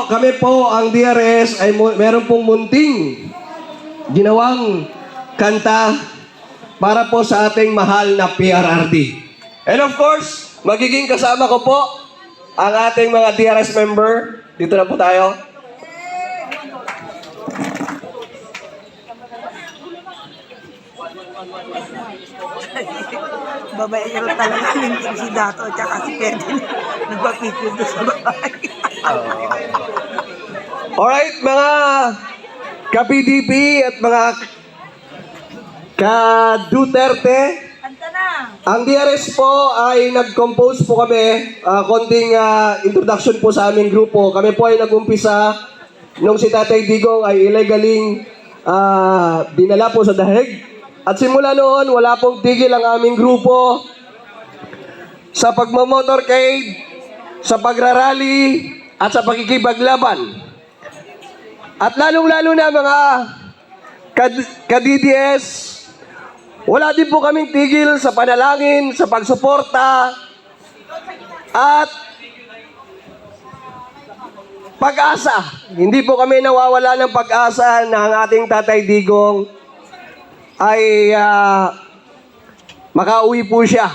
kami po, ang DRS ay meron pong munting ginawang kanta para po sa ating mahal na PRRD. And of course, magiging kasama ko po ang ating mga DRS member. Dito na po tayo. Babaero talaga yung si Dato at saka si Kevin. Nagpapicture doon sa babae. Alright, mga ka-PDP at mga ka-Duterte, ang DRS po ay nag-compose po kami, konting introduction po sa aming grupo. Kami po ay nag-umpisa nung si Tatay Digong ay illegaling dinala po sa dahig. At simula noon, wala pong tigil ang aming grupo sa pagmamotorcade, sa pagrarally, at sa pakikipaglaban. At lalong-lalo na mga ka-DDS, wala din po kaming tigil sa panalangin, sa pagsuporta, at pag-asa. Hindi po kami nawawala ng pag-asa na ang ating Tatay Digong ay makauwi po siya,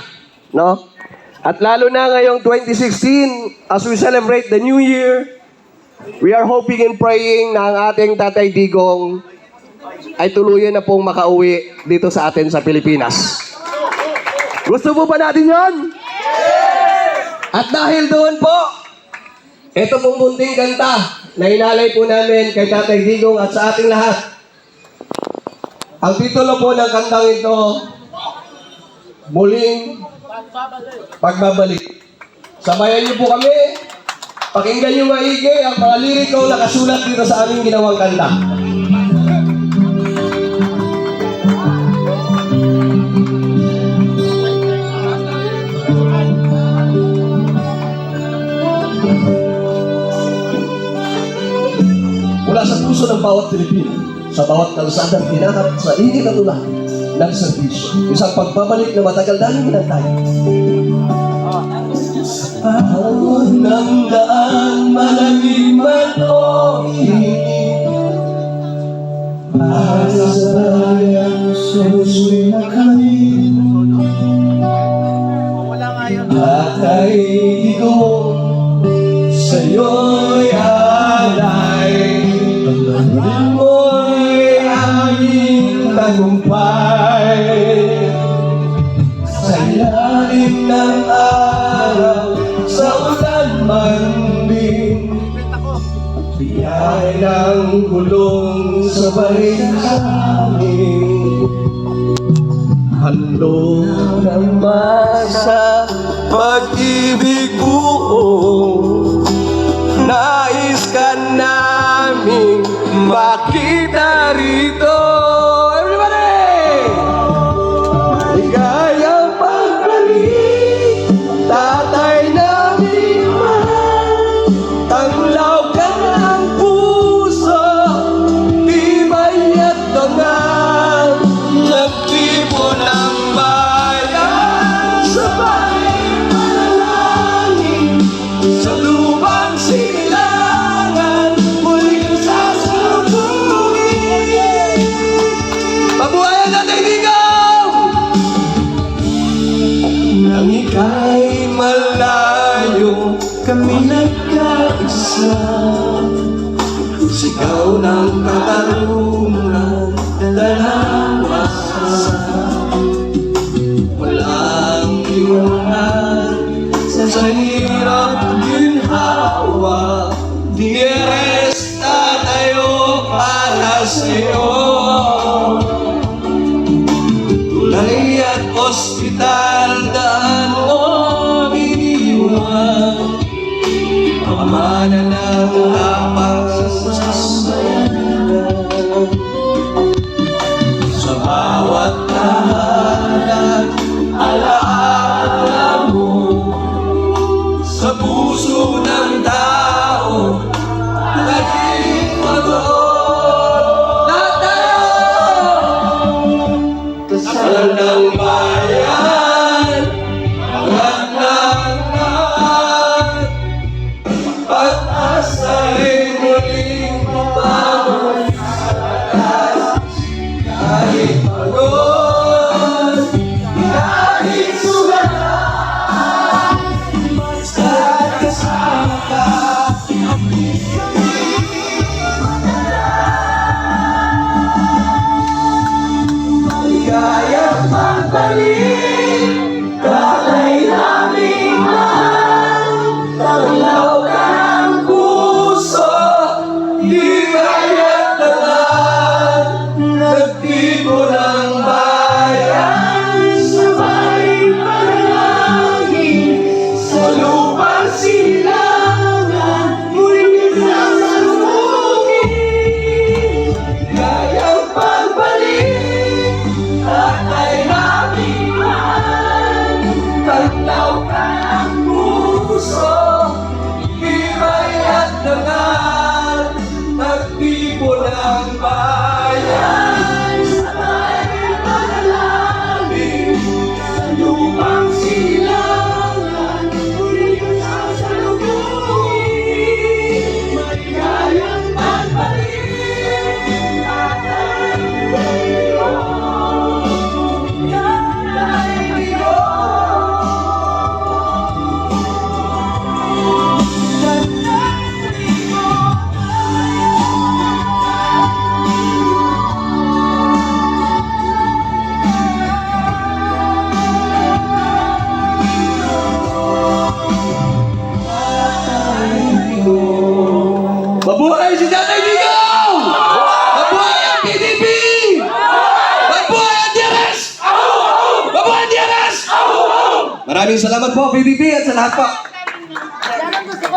no? At lalo na ngayong 2016, as we celebrate the New Year, we are hoping and praying na ang ating Tatay Digong ay tuluyan na pong makauwi dito sa atin sa Pilipinas. Gusto po ba natin yon? At dahil doon po, ito pong munting kanta na inalay po namin kay Tatay Digong at sa ating lahat. Ang titulo po ng kantang ito, Muling Pagbabalik. Sabayan niyo po kami, pakinggan niyo maigi ang mga liriko na nakasulat dito sa aming ginawang kanta. Mula sa puso ng bawat Pilipino, sa bawat kalsadang tinakat sa init at ulan ng serbisyo. Isang pagbabalik na matagal namin hinantay. Ahon ng daan, malamig man o init, para sa bayang susuwi na kami. Tatay Digong, sa'yo'y alay, pagmamahal mo'y aming tagumpay. Sa ilalim ng araw, sa ulan man din, biyay ng kulong sabay sa amin. Handog ng masa, pag-ibig buo, nais ka naming makita rito. Everybody! Ligayang pagbalik, tatay namin mahal, tanglaw ka ng puso, tibay at dangal, nagtibo ng bayan, sabay manalangin, sa lubang silangan, muling sasabuhin. Mabuhay ang Tatay Digong! Nang ika'y malayo, kami nagkaisa, sigaw ng katarungan, dalawa walang iwanan sa hirap ginhawa. DRS tatayo para sa'yo, tulay at ospital, daan mo iniwan, pamana ng tapang sasabayan. Sa bawat tahanan, alaala mo, sa puso ng tao, laging pagod. Lahat tayo! Kasal ng bayan, lahat ng lahat, pag-asa sa'y muling mabangon sa lakas. Kahit pagod, kahit sugat, basta kasama ka. Maligayang pagbalik, kalay naming mahal. Tanglaw ka ng puso, di kaya't naman. Nagtibo ng bayan, sabay panalangin. Sa lupang silangan, muling sasalubungin. Gayang pagbalik, tatay naming mahal. Tanglaw ka ng puso, iba'y at dangal. Nagtibo ng bayan, sabay panalangin. Sa lupang silangan, muling sasalubungin. Maligayang pagbalik, tatay Mabuhay si Tatay Digong! Mabuhay ang PDP! Mabuhay ang DRS! Mabuhay ang DRS! Maraming salamat po, PDP, at sa lahat po.